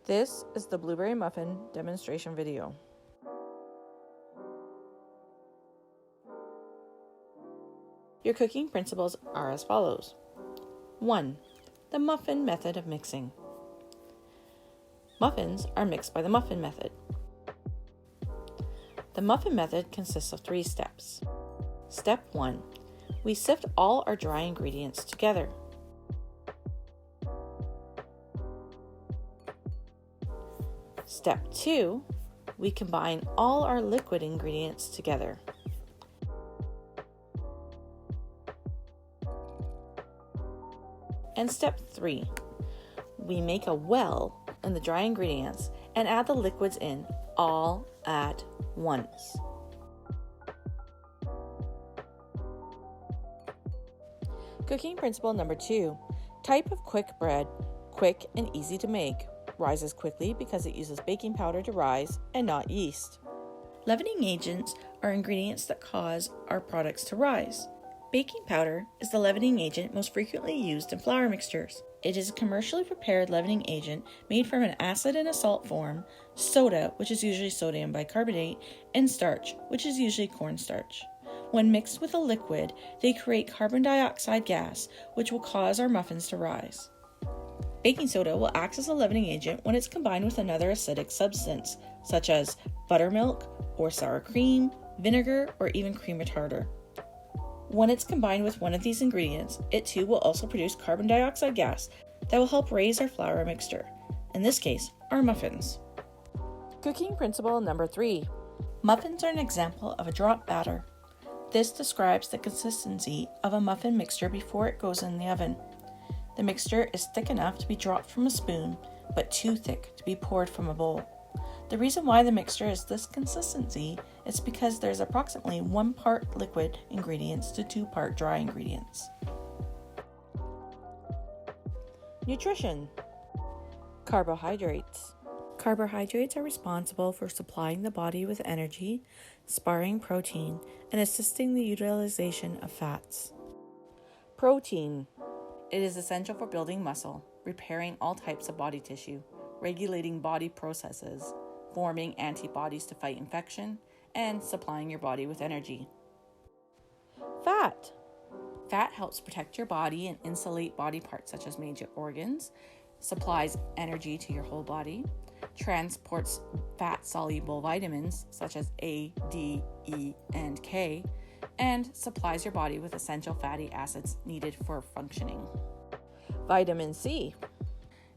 This is the blueberry muffin demonstration video. Your cooking principles are as follows. 1. The muffin method of mixing. Muffins are mixed by the muffin method. The muffin method consists of 3 steps. Step 1. We sift all our dry ingredients together. Step 2. We combine all our liquid ingredients together. And step 3. We make a well in the dry ingredients and add the liquids in all at once. Cooking principle number 2. Type of quick bread, quick and easy to make. Rises quickly because it uses baking powder to rise and not yeast. Leavening agents are ingredients that cause our products to rise. Baking powder is the leavening agent most frequently used in flour mixtures. It is a commercially prepared leavening agent made from an acid and a salt form, soda, which is usually sodium bicarbonate, and starch, which is usually cornstarch. When mixed with a liquid, they create carbon dioxide gas, which will cause our muffins to rise. Baking soda will act as a leavening agent when it's combined with another acidic substance, such as buttermilk or sour cream, vinegar, or even cream retarder. When it's combined with one of these ingredients, it too will also produce carbon dioxide gas that will help raise our flour mixture, in this case, our muffins. Cooking principle number 3. Muffins are an example of a drop batter. This describes the consistency of a muffin mixture before it goes in the oven. The mixture is thick enough to be dropped from a spoon, but too thick to be poured from a bowl. The reason why the mixture is this consistency is because there's approximately 1 part liquid ingredients to 2 part dry ingredients. Nutrition. Carbohydrates. Carbohydrates are responsible for supplying the body with energy, sparing protein, and assisting the utilization of fats. Protein. It is essential for building muscle, repairing all types of body tissue, regulating body processes, forming antibodies to fight infection, and supplying your body with energy. Fat. Fat helps protect your body and insulate body parts such as major organs, supplies energy to your whole body, transports fat-soluble vitamins such as A, D, E, and K, and supplies your body with essential fatty acids needed for functioning. Vitamin C.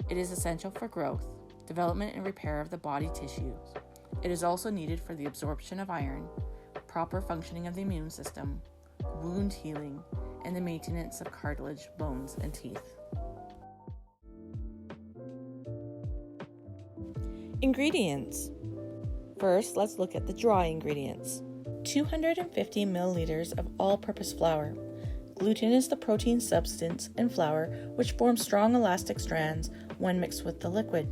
It is essential for growth, development, and repair of the body tissues. It is also needed for the absorption of iron, proper functioning of the immune system, wound healing, and the maintenance of cartilage, bones, and teeth. Ingredients. First, let's look at the dry ingredients. 250 milliliters of all-purpose flour. Gluten is the protein substance in flour which forms strong elastic strands when mixed with the liquid.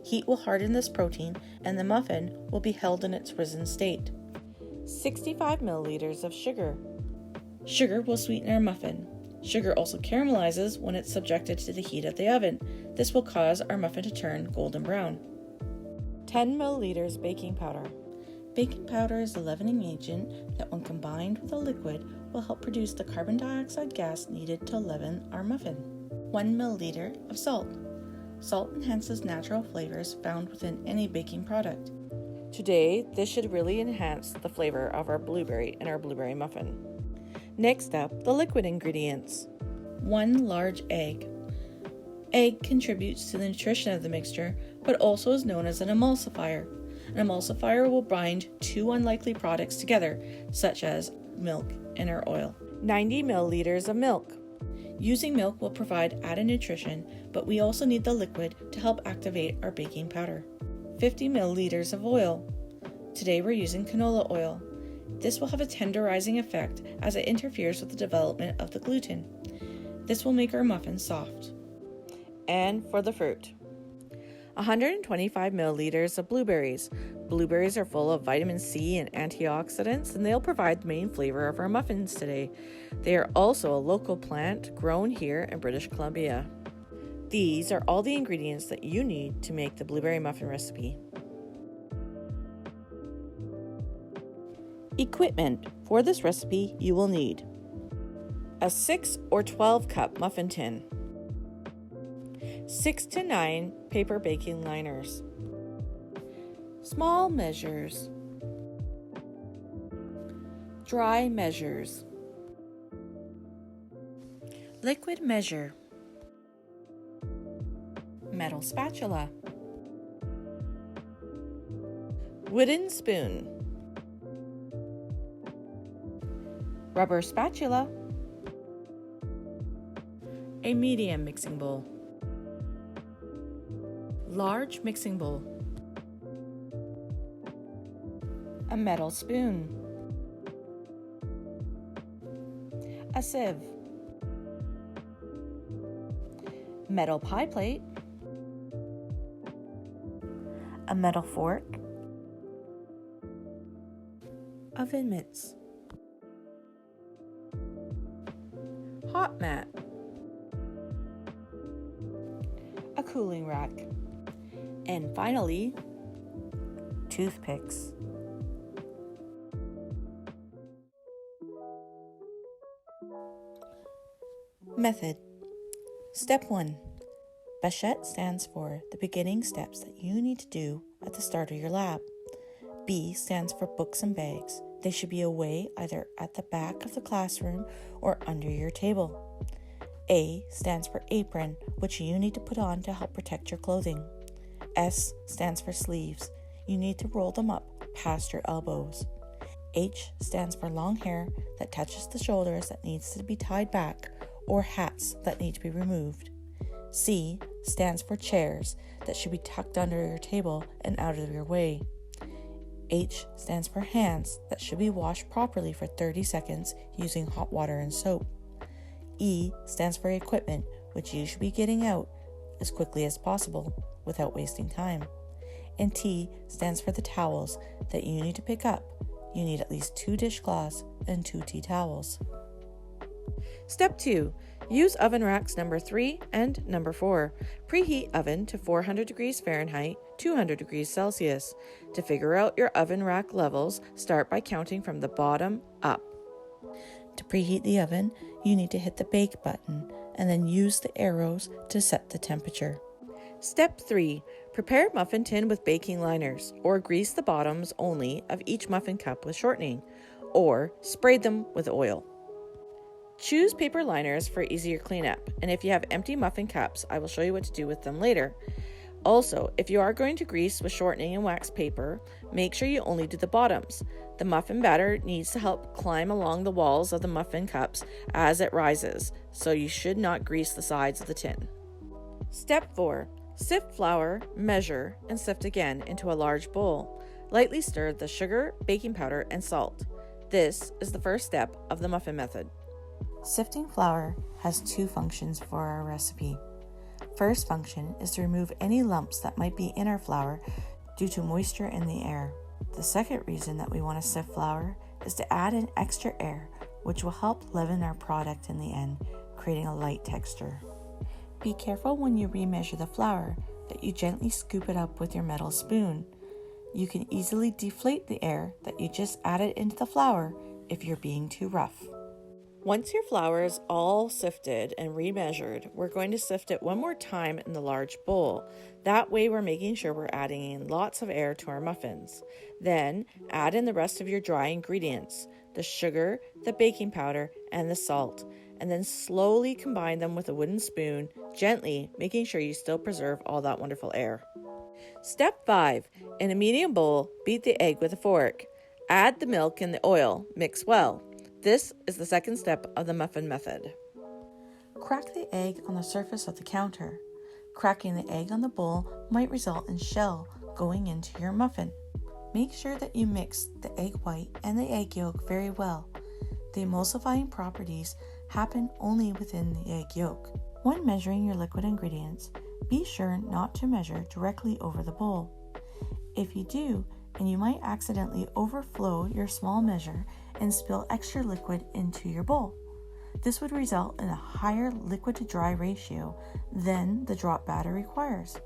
Heat will harden this protein and the muffin will be held in its risen state. 65 milliliters of sugar. Sugar will sweeten our muffin. Sugar also caramelizes when it's subjected to the heat of the oven. This will cause our muffin to turn golden brown. 10 milliliters baking powder. Baking powder is a leavening agent that when combined with a liquid will help produce the carbon dioxide gas needed to leaven our muffin. 1 milliliter of salt. Salt enhances natural flavors found within any baking product. Today, this should really enhance the flavor of our blueberry in our blueberry muffin. Next up, the liquid ingredients. 1 large egg. Egg contributes to the nutrition of the mixture, but also is known as an emulsifier. An emulsifier will bind 2 unlikely products together, such as milk and our oil. 90 milliliters of milk. Using milk will provide added nutrition, but we also need the liquid to help activate our baking powder. 50 milliliters of oil. Today we're using canola oil. This will have a tenderizing effect as it interferes with the development of the gluten. This will make our muffins soft. And for the fruit. 125 milliliters of blueberries. Blueberries are full of vitamin C and antioxidants, and they'll provide the main flavor of our muffins today. They are also a local plant grown here in British Columbia. These are all the ingredients that you need to make the blueberry muffin recipe. Equipment. For this recipe, you will need a 6 or 12 cup muffin tin, 6 to 9 paper baking liners, small measures, dry measures, liquid measure, metal spatula, wooden spoon, rubber spatula, a medium mixing bowl, large mixing bowl, a metal spoon, a sieve, metal pie plate, a metal fork, oven mitts, hot mat, a cooling rack, and finally, toothpicks. Method. Step 1. Bachette stands for the beginning steps that you need to do at the start of your lab. B stands for books and bags. They should be away either at the back of the classroom or under your table. A stands for apron, which you need to put on to help protect your clothing. S stands for sleeves. You need to roll them up past your elbows. H stands for long hair that touches the shoulders that needs to be tied back, or hats that need to be removed. C stands for chairs that should be tucked under your table and out of your way. H stands for hands that should be washed properly for 30 seconds using hot water and soap. E stands for equipment, which you should be getting out as quickly as possible without wasting time. And T stands for the towels that you need to pick up. You need at least 2 dishcloths and 2 tea towels. Step 2. Use oven racks number 3 and number 4. Preheat oven to 400 degrees Fahrenheit, 200 degrees Celsius. To figure out your oven rack levels, start by counting from the bottom up. To preheat the oven, you need to hit the bake button and then use the arrows to set the temperature. Step 3. Prepare muffin tin with baking liners, or grease the bottoms only of each muffin cup with shortening, or spray them with oil. Choose paper liners for easier cleanup, and if you have empty muffin cups, I will show you what to do with them later. Also, if you are going to grease with shortening and wax paper, make sure you only do the bottoms. The muffin batter needs to help climb along the walls of the muffin cups as it rises, so you should not grease the sides of the tin. Step 4. Sift flour, measure, and sift again into a large bowl. Lightly stir the sugar, baking powder, and salt. This is the first step of the muffin method. Sifting flour has 2 functions for our recipe. First function is to remove any lumps that might be in our flour due to moisture in the air. The second reason that we want to sift flour is to add in extra air, which will help leaven our product in the end, creating a light texture. Be careful when you remeasure the flour that you gently scoop it up with your metal spoon. You can easily deflate the air that you just added into the flour if you're being too rough. Once your flour is all sifted and remeasured, we're going to sift it one more time in the large bowl. That way we're making sure we're adding in lots of air to our muffins. Then add in the rest of your dry ingredients, the sugar, the baking powder, and the salt, and then slowly combine them with a wooden spoon, gently making sure you still preserve all that wonderful air. Step 5. In a medium bowl, beat the egg with a fork. Add the milk and the oil. Mix well. This is the second step of the muffin method. Crack the egg on the surface of the counter. Cracking the egg on the bowl might result in shell going into your muffin. Make sure that you mix the egg white and the egg yolk very well. The emulsifying properties happen only within the egg yolk. When measuring your liquid ingredients, be sure not to measure directly over the bowl. If you do, and you might accidentally overflow your small measure and spill extra liquid into your bowl. This would result in a higher liquid to dry ratio than the drop batter requires.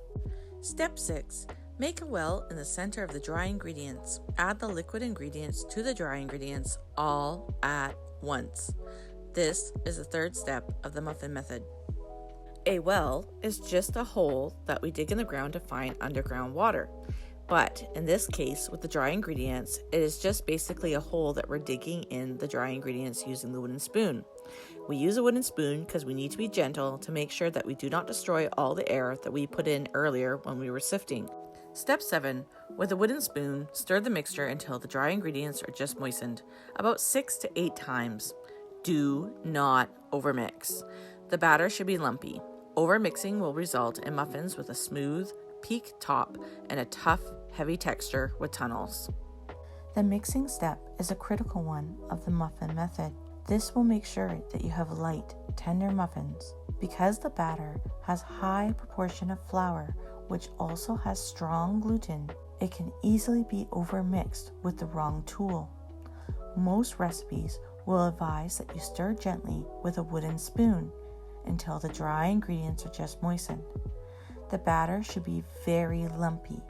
Step 6. Make a well in the center of the dry ingredients. Add the liquid ingredients to the dry ingredients all at once. This is the third step of the muffin method. A well is just a hole that we dig in the ground to find underground water. But in this case, with the dry ingredients, it is just basically a hole that we're digging in the dry ingredients using the wooden spoon. We use a wooden spoon because we need to be gentle to make sure that we do not destroy all the air that we put in earlier when we were sifting. Step 7. With a wooden spoon, stir the mixture until the dry ingredients are just moistened, about 6 to 8 times. Do not overmix. The batter should be lumpy. Overmixing will result in muffins with a smooth, peak top and a tough, heavy texture with tunnels. The mixing step is a critical one of the muffin method. This will make sure that you have light, tender muffins. Because the batter has high proportion of flour, which also has strong gluten, it can easily be overmixed with the wrong tool. Most recipes will advise that you stir gently with a wooden spoon until the dry ingredients are just moistened. The batter should be very lumpy.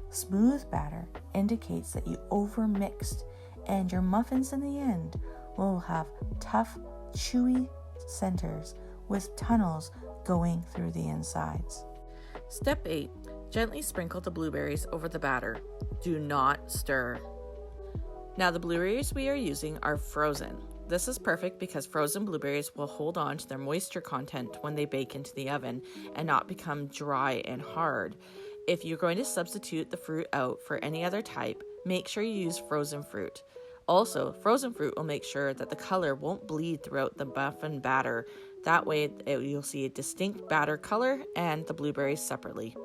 Smooth batter indicates that you overmixed, and your muffins in the end will have tough, chewy centers with tunnels going through the insides. Step 8. Gently sprinkle the blueberries over the batter. Do not stir. Now the blueberries we are using are frozen. This is perfect because frozen blueberries will hold on to their moisture content when they bake into the oven and not become dry and hard. If you're going to substitute the fruit out for any other type, make sure you use frozen fruit. Also, frozen fruit will make sure that the color won't bleed throughout the muffin batter. That way you'll see a distinct batter color and the blueberries separately.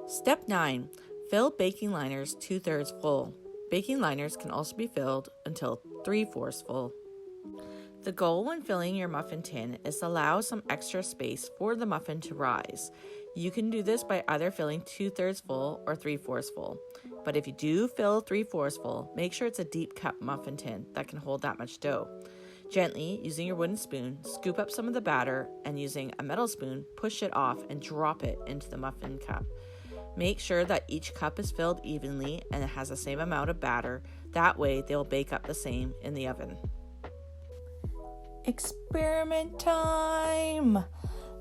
Step 9. Fill baking liners 2/3 full. Baking liners can also be filled until 3/4 full. The goal when filling your muffin tin is to allow some extra space for the muffin to rise. You can do this by either filling 2/3 full or 3/4 full. But if you do fill 3/4 full, make sure it's a deep cup muffin tin that can hold that much dough. Gently, using your wooden spoon, scoop up some of the batter and using a metal spoon, push it off and drop it into the muffin cup. Make sure that each cup is filled evenly and it has the same amount of batter. That way they'll bake up the same in the oven. Experiment time!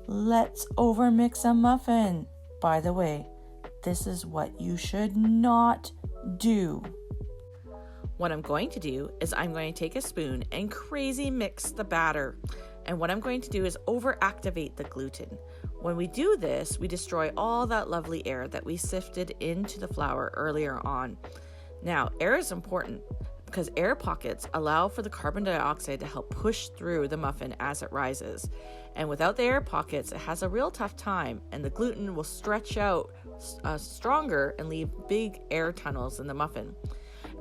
Let's overmix a muffin. By the way, this is what you should not do. What I'm going to do is I'm going to take a spoon and crazy mix the batter. And what I'm going to do is overactivate the gluten. When we do this, we destroy all that lovely air that we sifted into the flour earlier on. Now, air is important because air pockets allow for the carbon dioxide to help push through the muffin as it rises. And without the air pockets, it has a real tough time, and the gluten will stretch out stronger and leave big air tunnels in the muffin.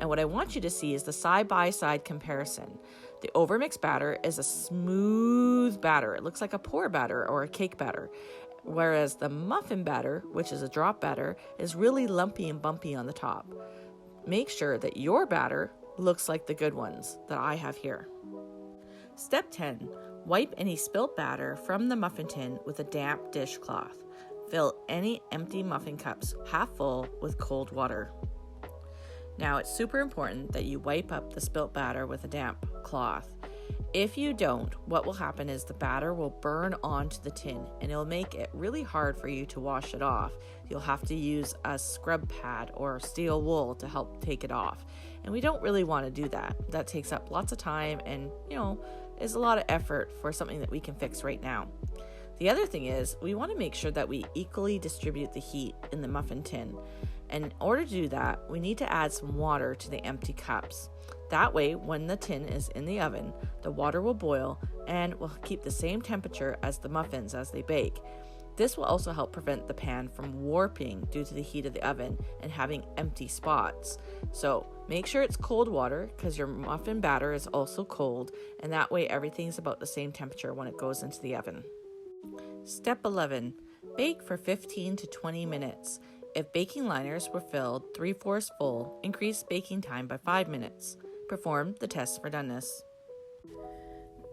And what I want you to see is the side-by-side comparison. The overmixed batter is a smooth batter. It looks like a pour batter or a cake batter. Whereas the muffin batter, which is a drop batter, is really lumpy and bumpy on the top. Make sure that your batter looks like the good ones that I have here. Step 10. Wipe any spilt batter from the muffin tin with a damp dishcloth. Fill any empty muffin cups half full with cold water. Now, it's super important that you wipe up the spilt batter with a damp cloth. If you don't, what will happen is the batter will burn onto the tin and it'll make it really hard for you to wash it off. You'll have to use a scrub pad or steel wool to help take it off. And we don't really want to do that. That takes up lots of time and, is a lot of effort for something that we can fix right now. The other thing is we want to make sure that we equally distribute the heat in the muffin tin. And in order to do that, we need to add some water to the empty cups. That way, when the tin is in the oven, the water will boil and will keep the same temperature as the muffins as they bake. This will also help prevent the pan from warping due to the heat of the oven and having empty spots. So make sure it's cold water because your muffin batter is also cold, and that way everything's about the same temperature when it goes into the oven. Step 11. Bake for 15 to 20 minutes. If baking liners were filled 3/4 full, increase baking time by 5 minutes. Perform the test for doneness.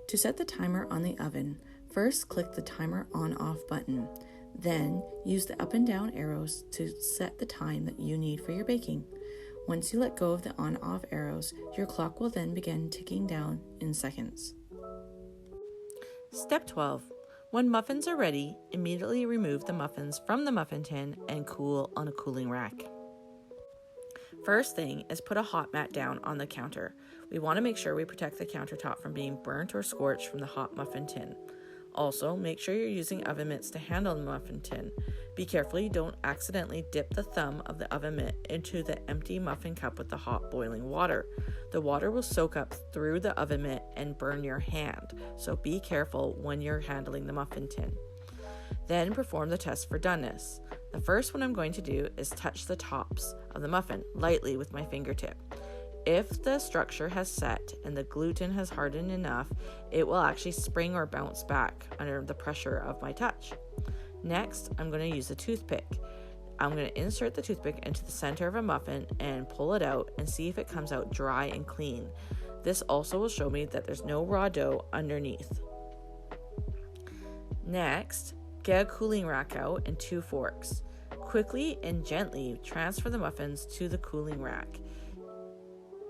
To set the timer on the oven, first click the timer on/off button. Then use the up and down arrows to set the time that you need for your baking. Once you let go of the on/off arrows, your clock will then begin ticking down in seconds. Step 12. When muffins are ready, immediately remove the muffins from the muffin tin and cool on a cooling rack. First thing is put a hot mat down on the counter. We want to make sure we protect the countertop from being burnt or scorched from the hot muffin tin. Also, make sure you're using oven mitts to handle the muffin tin. Be careful you don't accidentally dip the thumb of the oven mitt into the empty muffin cup with the hot boiling water. The water will soak up through the oven mitt and burn your hand, so be careful when you're handling the muffin tin. Then perform the test for doneness. The first one I'm going to do is touch the tops of the muffin lightly with my fingertip. If the structure has set and the gluten has hardened enough, it will actually spring or bounce back under the pressure of my touch. Next, I'm going to use a toothpick. I'm going to insert the toothpick into the center of a muffin and pull it out and see if it comes out dry and clean. This also will show me that there's no raw dough underneath. Next, get a cooling rack out and 2 forks. Quickly and gently transfer the muffins to the cooling rack.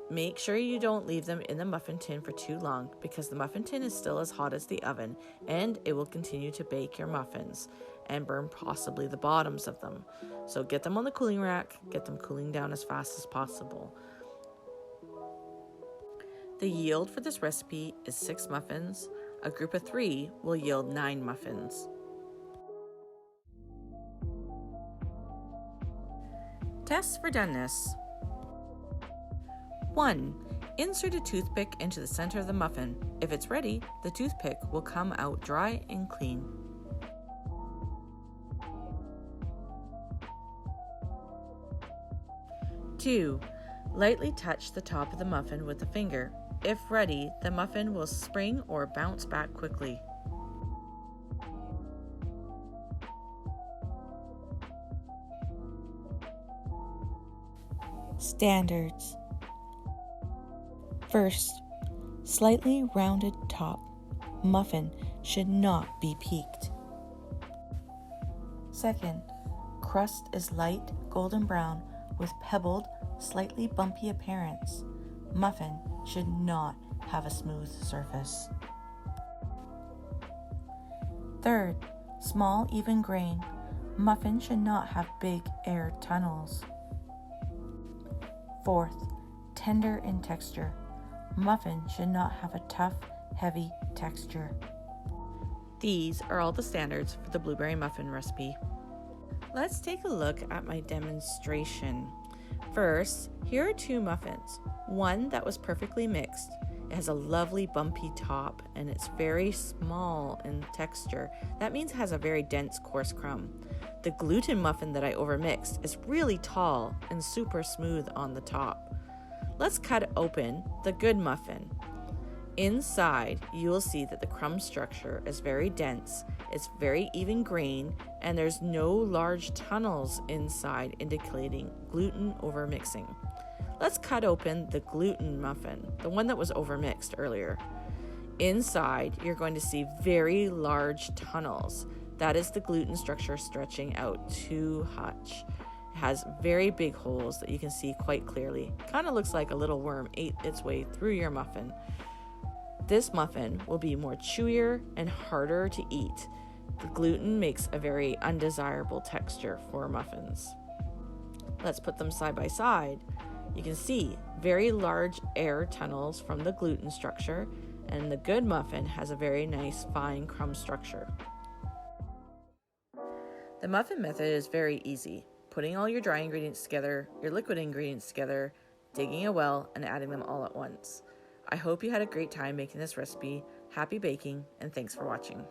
Make sure you don't leave them in the muffin tin for too long because the muffin tin is still as hot as the oven and it will continue to bake your muffins and burn possibly the bottoms of them. So get them on the cooling rack, get them cooling down as fast as possible. The yield for this recipe is 6 muffins. A group of 3 will yield 9 muffins. Tests for doneness. 1. Insert a toothpick into the center of the muffin. If it's ready, the toothpick will come out dry and clean. 2. Lightly touch the top of the muffin with the finger. If ready, the muffin will spring or bounce back quickly. 3. Standards. First, slightly rounded top. Muffin should not be peaked. Second, crust is light golden brown with pebbled, slightly bumpy appearance. Muffin should not have a smooth surface. Third, small even grain. Muffin should not have big air tunnels. Fourth, tender in texture. Muffin should not have a tough, heavy texture. These are all the standards for the blueberry muffin recipe. Let's take a look at my demonstration. First, here are 2 muffins. One that was perfectly mixed. It has a lovely bumpy top and it's very small in texture. That means it has a very dense, coarse crumb. The gluten muffin that I overmixed is really tall and super smooth on the top. Let's cut open the good muffin. Inside, you will see that the crumb structure is very dense, it's very even grain, and there's no large tunnels inside indicating gluten overmixing. Let's cut open the gluten muffin, the one that was overmixed earlier. Inside, you're going to see very large tunnels. That is the gluten structure stretching out too much. Has very big holes that you can see quite clearly. Kind of looks like a little worm ate its way through your muffin. This muffin will be more chewier and harder to eat. The gluten makes a very undesirable texture for muffins. Let's put them side by side. You can see very large air tunnels from the gluten structure, and the good muffin has a very nice fine crumb structure. The muffin method is very easy. Putting all your dry ingredients together, your liquid ingredients together, digging a well, and adding them all at once. I hope you had a great time making this recipe. Happy baking, and thanks for watching.